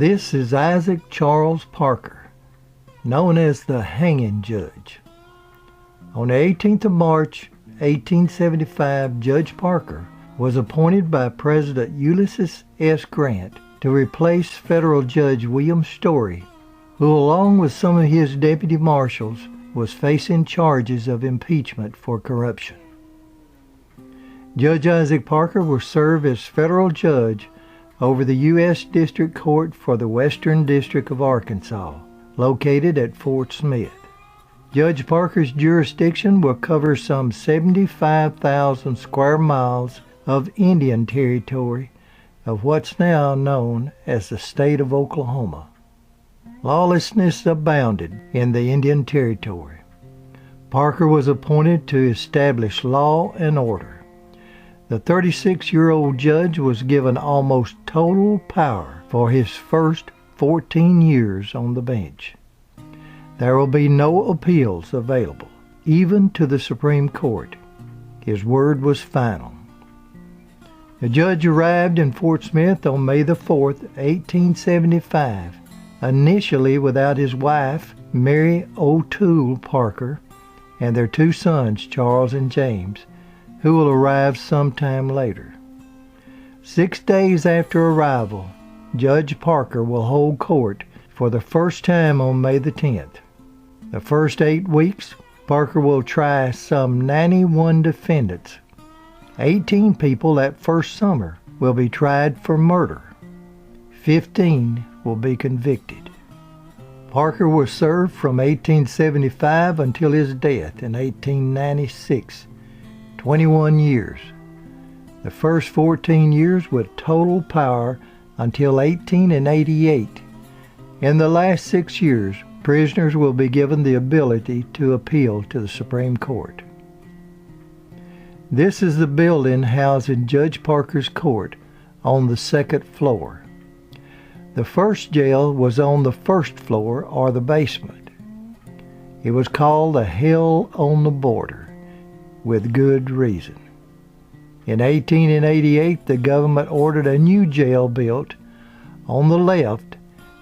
This is Isaac Charles Parker, known as the Hanging Judge. On the 18th of March, 1875, Judge Parker was appointed by President Ulysses S. Grant to replace Federal Judge William Story, who, along with some of his deputy marshals, was facing charges of impeachment for corruption. Judge Isaac Parker will serve as federal judge over the U.S. District Court for the Western District of Arkansas, located at Fort Smith. Judge Parker's jurisdiction will cover some 75,000 square miles of Indian Territory of what's now known as the state of Oklahoma. Lawlessness abounded in the Indian Territory. Parker was appointed to establish law and order. The 36-year-old judge was given almost total power for his first 14 years on the bench. There will be no appeals available, even to the Supreme Court. His word was final. The judge arrived in Fort Smith on May the 4th, 1875, initially without his wife, Mary O'Toole Parker, and their two sons, Charles and James, who will arrive sometime later. 6 days after arrival, Judge Parker will hold court for the first time on May the 10th. The first 8 weeks, Parker will try some 91 defendants. 18 people that first summer will be tried for murder. 15 will be convicted. Parker will serve from 1875 until his death in 1896, 21 years. The first 14 years with total power until 1888. In the last 6 years, prisoners will be given the ability to appeal to the Supreme Court. This is the building housing Judge Parker's court on the 2nd floor. The first jail was on the 1st floor, or the basement. It was called the Hell on the Border, with good reason. In 1888, the government ordered a new jail built on the left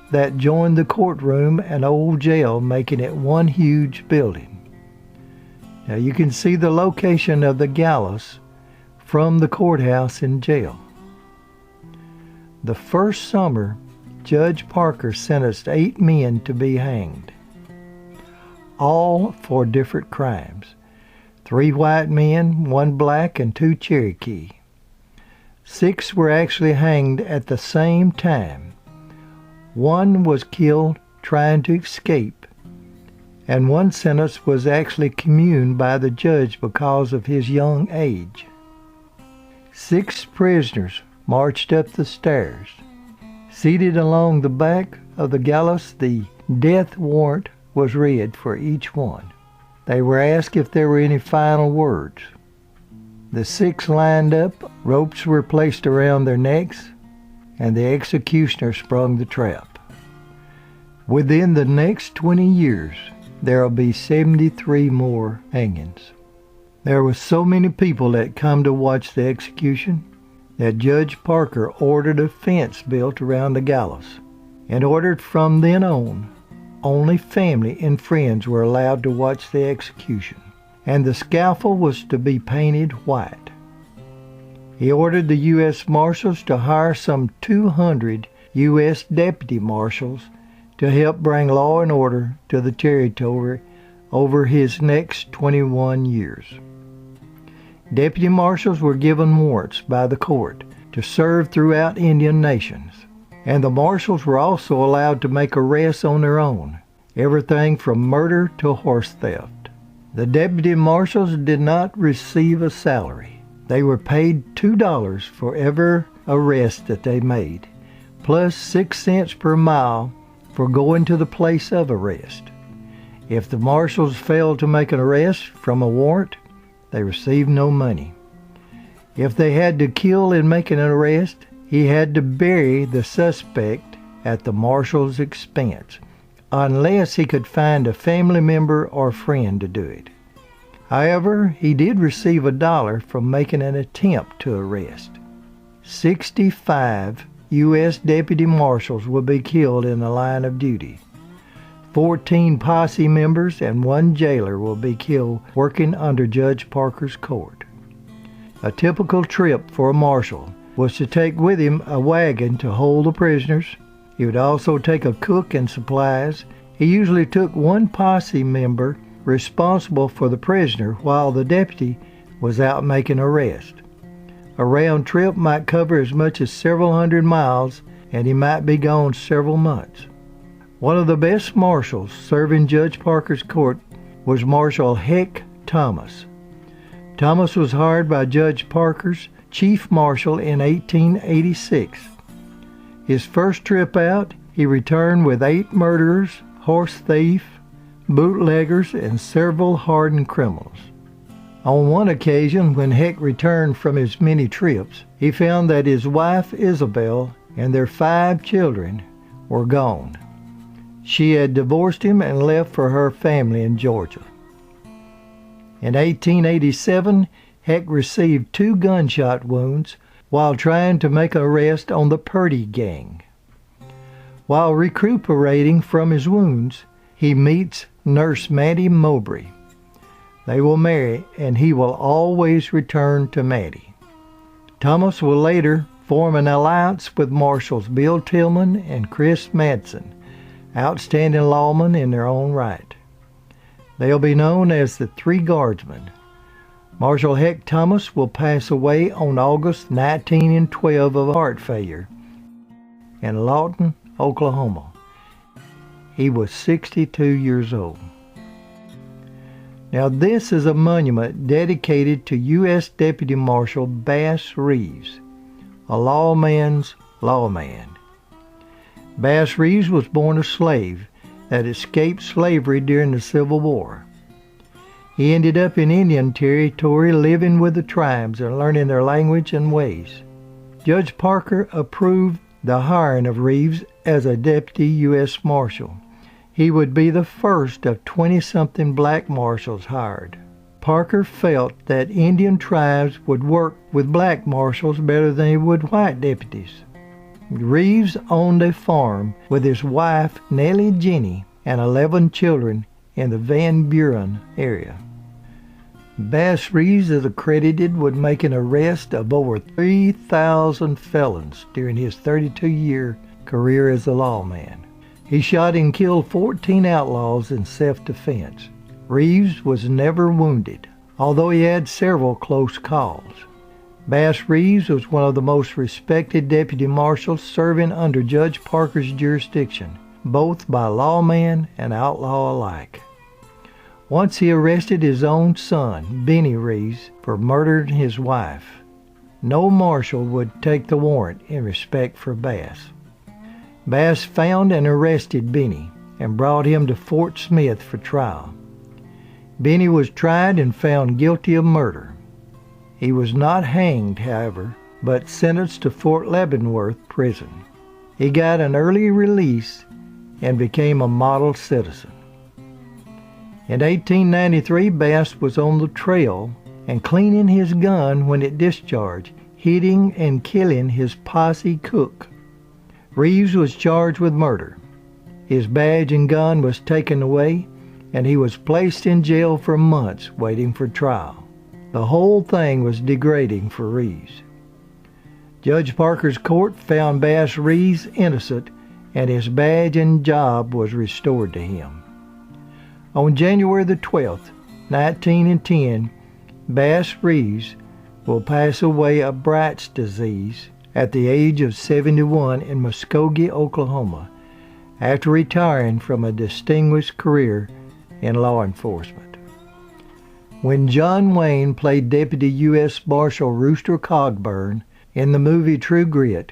that joined the courtroom and old jail, making it one huge building. Now you can see the location of the gallows from the courthouse and jail. The first summer, Judge Parker sentenced 8 men to be hanged, all for different crimes. 3 white men, 1 black, and 2 Cherokee. 6 were actually hanged at the same time. 1 was killed trying to escape, and 1 sentence was actually commuted by the judge because of his young age. 6 prisoners marched up the stairs. Seated along the back of the gallows, the death warrant was read for each one. They were asked if there were any final words. The 6 lined up, ropes were placed around their necks, and the executioner sprung the trap. Within the next 20 years, there will be 73 more hangings. There were so many people that come to watch the execution that Judge Parker ordered a fence built around the gallows, and ordered from then on, only family and friends were allowed to watch the execution, and the scaffold was to be painted white. He ordered the U.S. Marshals to hire some 200 U.S. Deputy Marshals to help bring law and order to the territory over his next 21 years. Deputy Marshals were given warrants by the court to serve throughout Indian nations, and the Marshals were also allowed to make arrests on their own, everything from murder to horse theft. The Deputy Marshals did not receive a salary. They were paid $2 for every arrest that they made, plus 6 cents per mile for going to the place of arrest. If the Marshals failed to make an arrest from a warrant, they received no money. If they had to kill in making an arrest, he had to bury the suspect at the Marshal's expense, unless he could find a family member or friend to do it. However, he did receive $1 from making an attempt to arrest. 65 U.S. Deputy Marshals would be killed in the line of duty. 14 posse members and 1 jailer will be killed working under Judge Parker's court. A typical trip for a marshal was to take with him a wagon to hold the prisoners. He would also take a cook and supplies. He usually took 1 posse member responsible for the prisoner while the deputy was out making arrest. A round trip might cover as much as several hundred miles, and he might be gone several months. One of the best marshals serving Judge Parker's court was Marshal Heck Thomas. Thomas was hired by Judge Parker's chief marshal in 1886. His first trip out, he returned with 8 murderers, horse thief, bootleggers, and several hardened criminals. On one occasion, when Heck returned from his many trips, he found that his wife Isabel and their 5 children were gone. She had divorced him and left for her family in Georgia. In 1887, Heck received 2 gunshot wounds while trying to make an arrest on the Purdy gang. While recuperating from his wounds, he meets Nurse Mattie Mowbray. They will marry, and he will always return to Mattie. Thomas will later form an alliance with Marshals Bill Tillman and Chris Madsen, outstanding lawmen in their own right. They'll be known as the 3 Guardsmen. Marshal Heck Thomas will pass away on August 1912 of heart failure in Lawton, Oklahoma. He was 62 years old. Now this is a monument dedicated to U.S. Deputy Marshal Bass Reeves, a lawman's lawman. Bass Reeves was born a slave that escaped slavery during the Civil War. He ended up in Indian Territory living with the tribes and learning their language and ways. Judge Parker approved the hiring of Reeves as a deputy U.S. Marshal. He would be the first of 20-something black marshals hired. Parker felt that Indian tribes would work with black marshals better than they would white deputies. Reeves owned a farm with his wife Nellie Jenny and 11 children in the Van Buren area. Bass Reeves is accredited with making arrest of over 3,000 felons during his 32-year career as a lawman. He shot and killed 14 outlaws in self-defense. Reeves was never wounded, although he had several close calls. Bass Reeves was one of the most respected deputy marshals serving under Judge Parker's jurisdiction, both by lawman and outlaw alike. Once he arrested his own son, Benny Reeves, for murdering his wife. No marshal would take the warrant in respect for Bass. Bass found and arrested Benny and brought him to Fort Smith for trial. Benny was tried and found guilty of murder. He was not hanged, however, but sentenced to Fort Leavenworth prison. He got an early release and became a model citizen. In 1893, Bass was on the trail and cleaning his gun when it discharged, hitting and killing his posse cook. Reeves was charged with murder. His badge and gun was taken away, and he was placed in jail for months waiting for trial. The whole thing was degrading for Reeves. Judge Parker's court found Bass Reeves innocent, and his badge and job was restored to him. On January the 12th, 1910, Bass Reeves will pass away of Bright's disease at the age of 71 in Muskogee, Oklahoma, after retiring from a distinguished career in law enforcement. When John Wayne played Deputy U.S. Marshal Rooster Cogburn in the movie True Grit,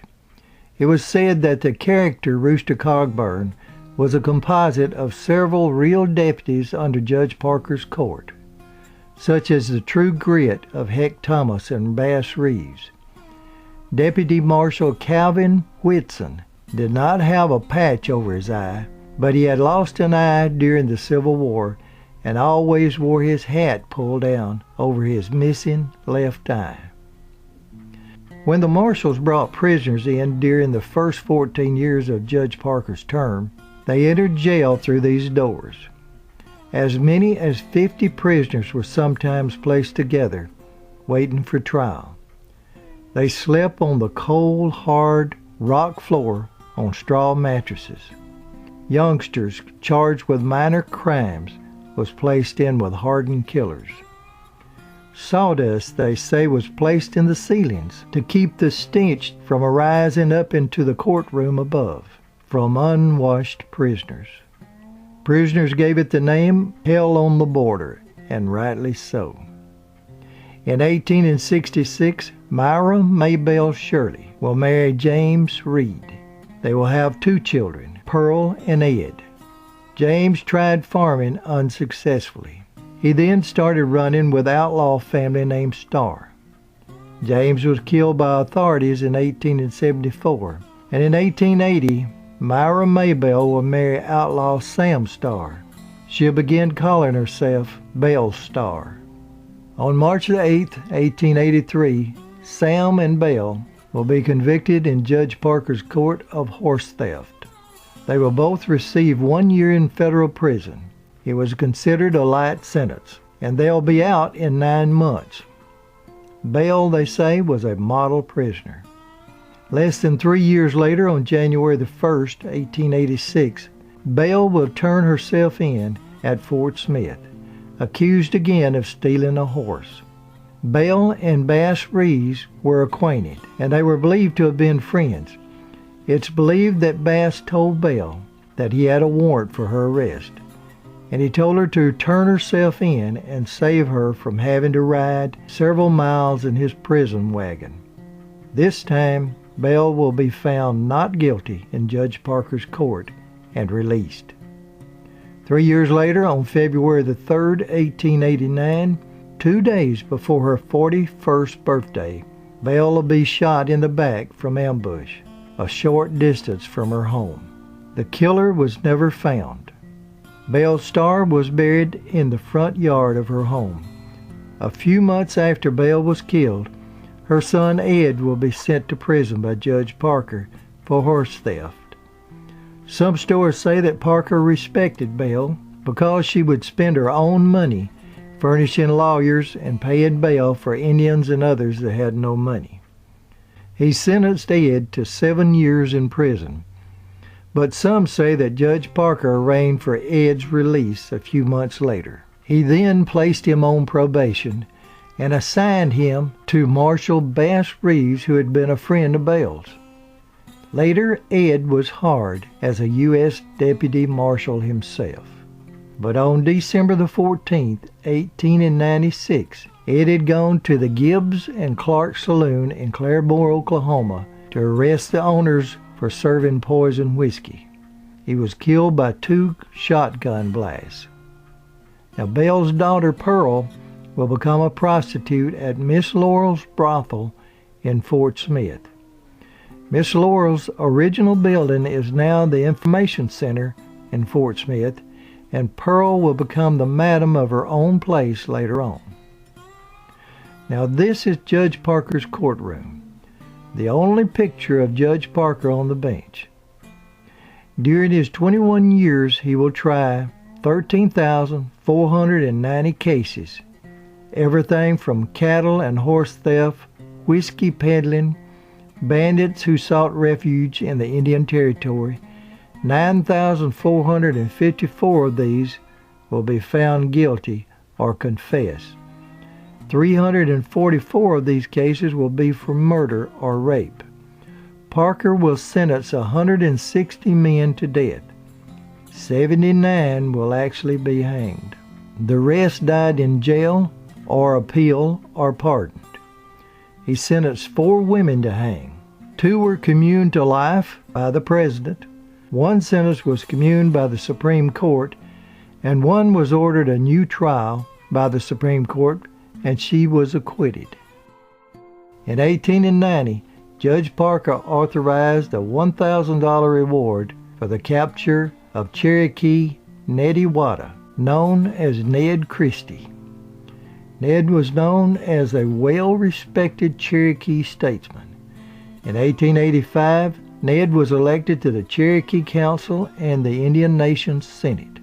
it was said that the character Rooster Cogburn was a composite of several real deputies under Judge Parker's court, such as the True Grit of Heck Thomas and Bass Reeves. Deputy Marshal Calvin Whitson did not have a patch over his eye, but he had lost an eye during the Civil War and always wore his hat pulled down over his missing left eye. When the marshals brought prisoners in during the first 14 years of Judge Parker's term, they entered jail through these doors. As many as 50 prisoners were sometimes placed together, waiting for trial. They slept on the cold, hard rock floor on straw mattresses. Youngsters charged with minor crimes was placed in with hardened killers. Sawdust, they say, was placed in the ceilings to keep the stench from arising up into the courtroom above from unwashed prisoners. Prisoners gave it the name Hell on the Border, and rightly so. In 1866, Myra Maybelle Shirley will marry James Reed. They will have 2 children, Pearl and Ed. James tried farming unsuccessfully. He then started running with outlaw family named Starr. James was killed by authorities in 1874, and in 1880, Myra Maybelle will marry outlaw Sam Starr. She'll begin calling herself Belle Starr. On March 8, 1883, Sam and Belle will be convicted in Judge Parker's court of horse theft. They will both receive 1 year in federal prison. It was considered a light sentence, and they'll be out in 9 months. Belle, they say, was a model prisoner. Less than 3 years later, on January the 1st, 1886, Belle will turn herself in at Fort Smith, accused again of stealing a horse. Belle and Bass Reeves were acquainted, and they were believed to have been friends. It's believed that Bass told Belle that he had a warrant for her arrest, and he told her to turn herself in and save her from having to ride several miles in his prison wagon. This time, Belle will be found not guilty in Judge Parker's court and released. 3 years later, on February the 3rd, 1889, 2 days before her 41st birthday, Belle will be shot in the back from ambush, a short distance from her home. The killer was never found. Belle Starr was buried in the front yard of her home. A few months after Belle was killed, her son Ed will be sent to prison by Judge Parker for horse theft. Some stories say that Parker respected Belle because she would spend her own money furnishing lawyers and paying bail for Indians and others that had no money. He sentenced Ed to 7 years in prison, but some say that Judge Parker arranged for Ed's release a few months later. He then placed him on probation and assigned him to Marshal Bass Reeves, who had been a friend of Belle's. Later, Ed was hired as a U.S. Deputy Marshal himself. But on December the 14th, 1896, Ed had gone to the Gibbs and Clark Saloon in Claremore, Oklahoma, to arrest the owners for serving poison whiskey. He was killed by 2 shotgun blasts. Now, Belle's daughter Pearl will become a prostitute at Miss Laurel's brothel in Fort Smith. Miss Laurel's original building is now the Information Center in Fort Smith, and Pearl will become the madam of her own place later on. Now, this is Judge Parker's courtroom, the only picture of Judge Parker on the bench. During his 21 years, he will try 13,490 cases, everything from cattle and horse theft, whiskey peddling, bandits who sought refuge in the Indian Territory. 9,454 of these will be found guilty or confess. 344 of these cases will be for murder or rape. Parker will sentence 160 men to death. 79 will actually be hanged. The rest died in jail or appeal or pardoned. He sentenced 4 women to hang. 2 were communed to life by the President. 1 sentence was communed by the Supreme Court, and 1 was ordered a new trial by the Supreme Court, and she was acquitted. In 1890, Judge Parker authorized a $1,000 reward for the capture of Cherokee Nediwada, known as Ned Christie. Ned was known as a well-respected Cherokee statesman. In 1885, Ned was elected to the Cherokee Council and the Indian Nation's Senate.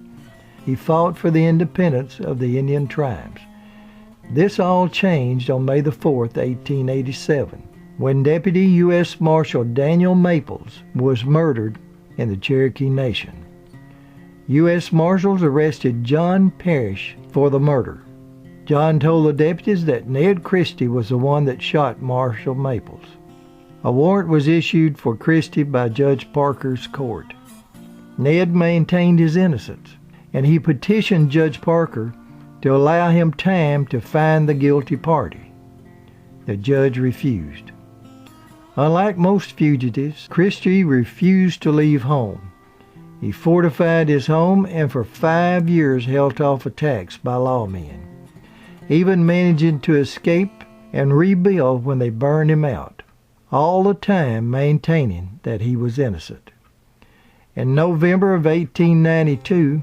He fought for the independence of the Indian tribes. This all changed on May the 4th, 1887, when Deputy U.S. Marshal Daniel Maples was murdered in the Cherokee Nation. U.S. Marshals arrested John Parrish for the murder. John told the deputies that Ned Christie was the one that shot Marshal Maples. A warrant was issued for Christie by Judge Parker's court. Ned maintained his innocence, and he petitioned Judge Parker to allow him time to find the guilty party. The judge refused. Unlike most fugitives, Christie refused to leave home. He fortified his home and for 5 years held off attacks by lawmen, even managing to escape and rebuild when they burned him out, all the time maintaining that he was innocent. In November of 1892,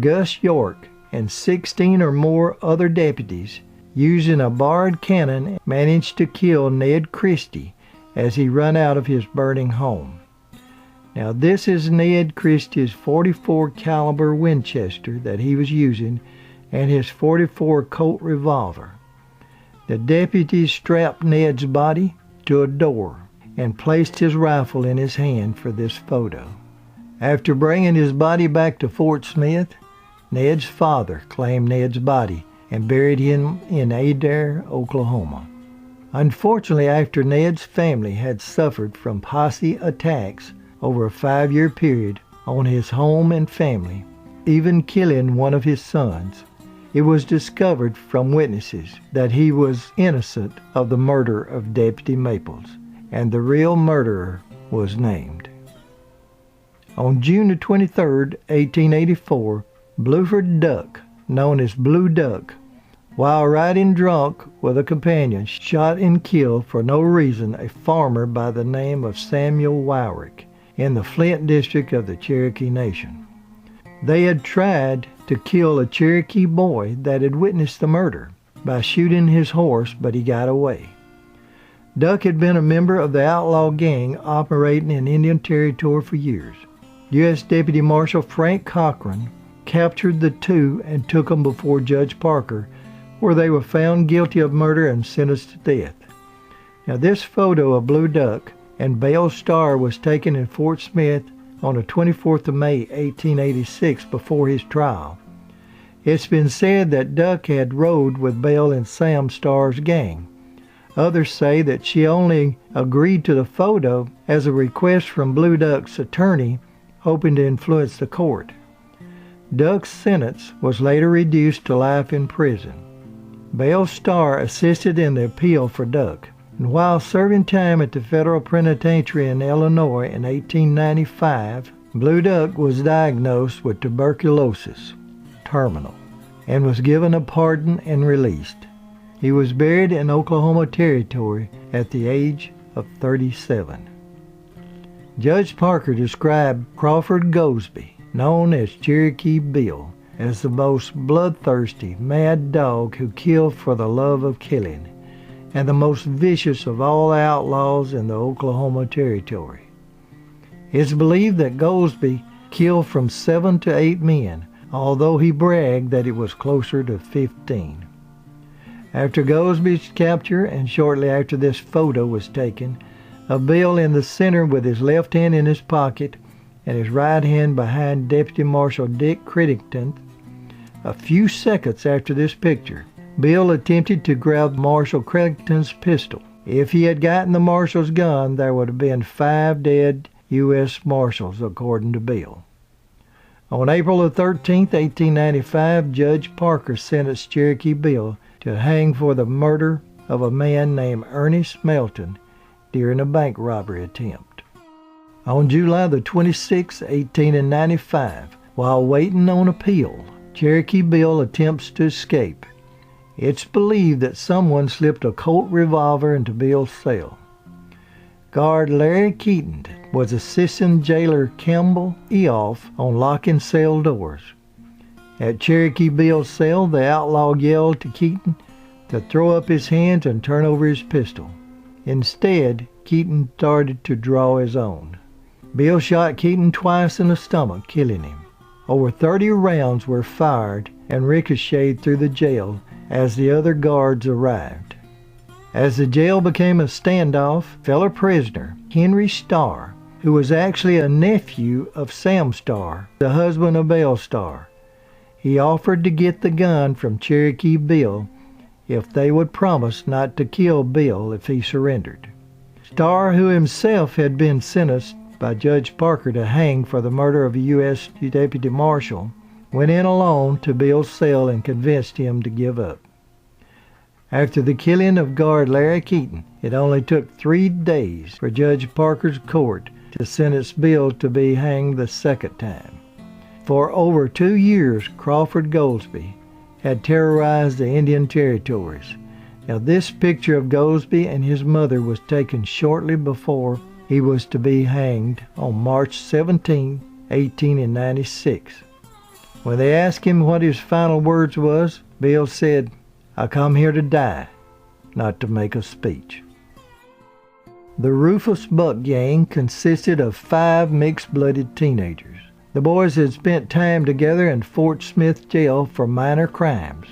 Gus York and 16 or more other deputies, using a barred cannon, managed to kill Ned Christie as he ran out of his burning home. Now this is Ned Christie's .44 caliber Winchester that he was using and his .44 Colt revolver. The deputies strapped Ned's body to a door and placed his rifle in his hand for this photo. After bringing his body back to Fort Smith, Ned's father claimed Ned's body and buried him in Adair, Oklahoma. Unfortunately, after Ned's family had suffered from posse attacks over a 5-year period on his home and family, even killing one of his sons, it was discovered from witnesses that he was innocent of the murder of Deputy Maples, and the real murderer was named. On June the 23rd, 1884, Bluford Duck, known as Blue Duck, while riding drunk with a companion, shot and killed for no reason a farmer by the name of Samuel Wyrick in the Flint district of the Cherokee Nation. They had tried to kill a Cherokee boy that had witnessed the murder by shooting his horse, but he got away. Duck had been a member of the outlaw gang operating in Indian Territory for years. U.S. Deputy Marshal Frank Cochran captured the two and took them before Judge Parker, where they were found guilty of murder and sentenced to death. Now this photo of Blue Duck and Belle Starr was taken in Fort Smith on the 24th of May, 1886, before his trial. It's been said that Duck had rode with Belle and Sam Starr's gang. Others say that she only agreed to the photo as a request from Blue Duck's attorney, hoping to influence the court. Duck's sentence was later reduced to life in prison. Belle Starr assisted in the appeal for Duck, and while serving time at the federal penitentiary in Illinois in 1895, Blue Duck was diagnosed with tuberculosis, terminal, and was given a pardon and released. He was buried in Oklahoma Territory at the age of 37. Judge Parker described Crawford Goldsby, known as Cherokee Bill, as the most bloodthirsty, mad dog who killed for the love of killing, and the most vicious of all outlaws in the Oklahoma Territory. It's believed that Goldsby killed from 7 to 8 men, although he bragged that it was closer to 15. After Goldsby's capture, and shortly after this photo was taken, of Bill in the center with his left hand in his pocket and his right hand behind Deputy Marshal Dick Crittenden, a few seconds after this picture, Bill attempted to grab Marshal Crittenden's pistol. If he had gotten the marshal's gun, there would have been 5 dead U.S. Marshals, according to Bill. On April 13, 1895, Judge Parker sentenced Cherokee Bill to hang for the murder of a man named Ernest Melton during a bank robbery attempt. On July 26, 1895, while waiting on appeal, Cherokee Bill attempts to escape. It's believed that someone slipped a Colt revolver into Bill's cell. Guard Larry Keaton was assisting jailer Campbell Eoff on locking cell doors. At Cherokee Bill's cell, the outlaw yelled to Keaton to throw up his hands and turn over his pistol. Instead, Keaton started to draw his own. Bill shot Keaton twice in the stomach, killing him. Over 30 rounds were fired and ricocheted through the jail as the other guards arrived. As the jail became a standoff, fellow prisoner Henry Starr, who was actually a nephew of Sam Starr, the husband of Belle Starr, he offered to get the gun from Cherokee Bill if they would promise not to kill Bill if he surrendered. Starr, who himself had been sentenced by Judge Parker to hang for the murder of a U.S. Deputy Marshal, went in alone to Bill's cell and convinced him to give up. After the killing of guard Larry Keaton, it only took 3 days for Judge Parker's court to sentence Bill to be hanged the second time. For over 2 years, Crawford Goldsby had terrorized the Indian territories. Now, this picture of Goldsby and his mother was taken shortly before he was to be hanged on March 17, 1896. When they asked him what his final words was, Bill said, "I come here to die, not to make a speech." The Rufus Buck gang consisted of 5 mixed-blooded teenagers. The boys had spent time together in Fort Smith jail for minor crimes.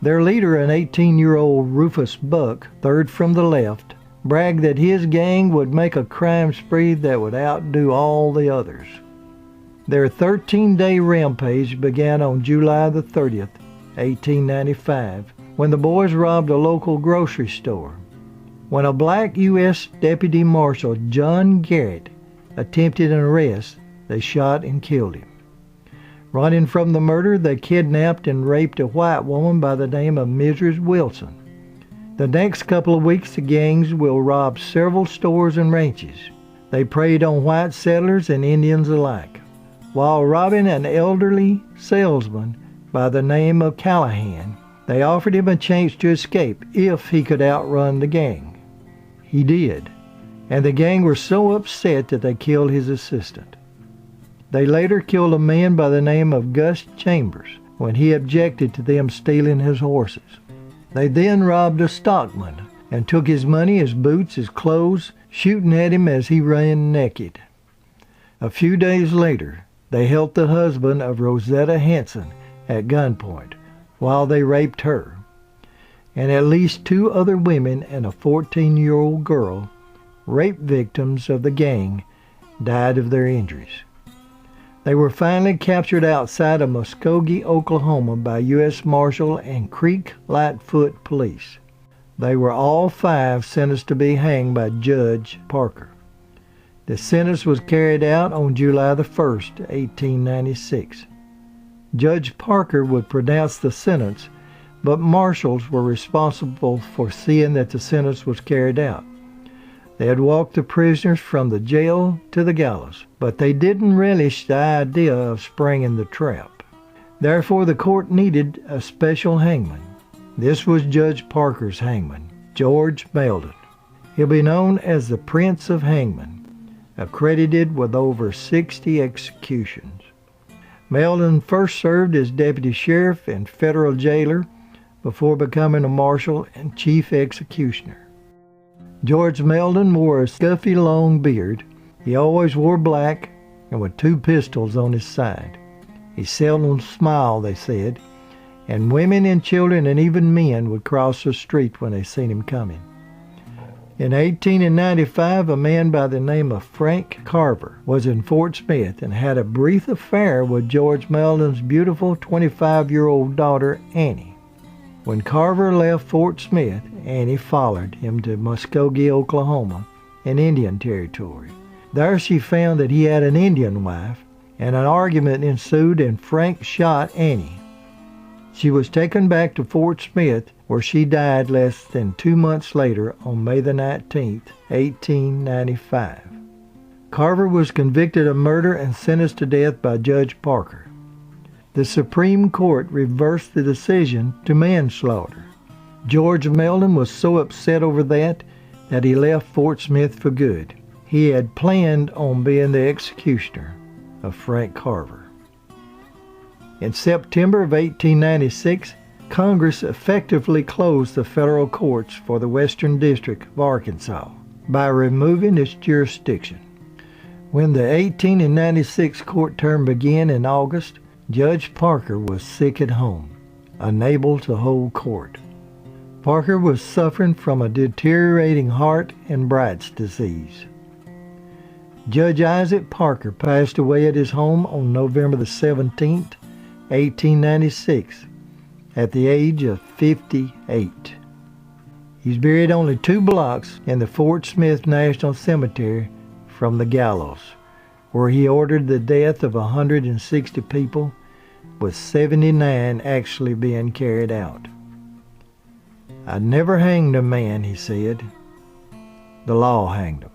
Their leader, an 18-year-old Rufus Buck, third from the left, bragged that his gang would make a crime spree that would outdo all the others. Their 13-day rampage began on July the 30th, 1895, when the boys robbed a local grocery store. When a black U.S. Deputy Marshal, John Garrett, attempted an arrest, they shot and killed him. Running from the murder, they kidnapped and raped a white woman by the name of Mrs. Wilson. The next couple of weeks, the gangs will rob several stores and ranches. They preyed on white settlers and Indians alike, while robbing an elderly salesman by the name of Callahan. They offered him a chance to escape if he could outrun the gang. He did, and the gang were so upset that they killed his assistant. They later killed a man by the name of Gus Chambers when he objected to them stealing his horses. They then robbed a stockman and took his money, his boots, his clothes, shooting at him as he ran naked. A few days later, they held the husband of Rosetta Hanson at gunpoint while they raped her, and at least 2 other women and a 14-year-old girl, rape victims of the gang, died of their injuries. They were finally captured outside of Muskogee, Oklahoma by U.S. Marshal and Creek Lightfoot police. They were all 5 sentenced to be hanged by Judge Parker. The sentence was carried out on July the 1st, 1896. Judge Parker would pronounce the sentence, but marshals were responsible for seeing that the sentence was carried out. They had walked the prisoners from the jail to the gallows, but they didn't relish the idea of springing the trap. Therefore, the court needed a special hangman. This was Judge Parker's hangman, George Maledon. He'll be known as the Prince of Hangmen, accredited with over 60 executions. Maledon first served as deputy sheriff and federal jailer before becoming a marshal and chief executioner. George Maledon wore a stuffy long beard. He always wore black and with 2 pistols on his side. He seldom smiled, they said, and women and children and even men would cross the street when they seen him coming. In 1895, a man by the name of Frank Carver was in Fort Smith and had a brief affair with George Maledon's beautiful 25-year-old daughter, Annie. When Carver left Fort Smith, Annie followed him to Muskogee, Oklahoma, in Indian Territory. There she found that he had an Indian wife, and an argument ensued and Frank shot Annie. She was taken back to Fort Smith, where she died less than 2 months later on May the 19th, 1895. Carver was convicted of murder and sentenced to death by Judge Parker. The Supreme Court reversed the decision to manslaughter. George Maledon was so upset over that he left Fort Smith for good. He had planned on being the executioner of Frank Carver. In September of 1896, Congress effectively closed the federal courts for the Western District of Arkansas. by removing its jurisdiction. When the 1896 court term began in August, Judge Parker was sick at home, unable to hold court. Parker was suffering from a deteriorating heart and Bright's disease. Judge Isaac Parker passed away at his home on November the 17th, 1896, at the age of 58. He's buried only 2 blocks in the Fort Smith National Cemetery from the gallows, where he ordered the death of 160 people, with 79 actually being carried out. "I never hanged a man," he said. "The law hanged him."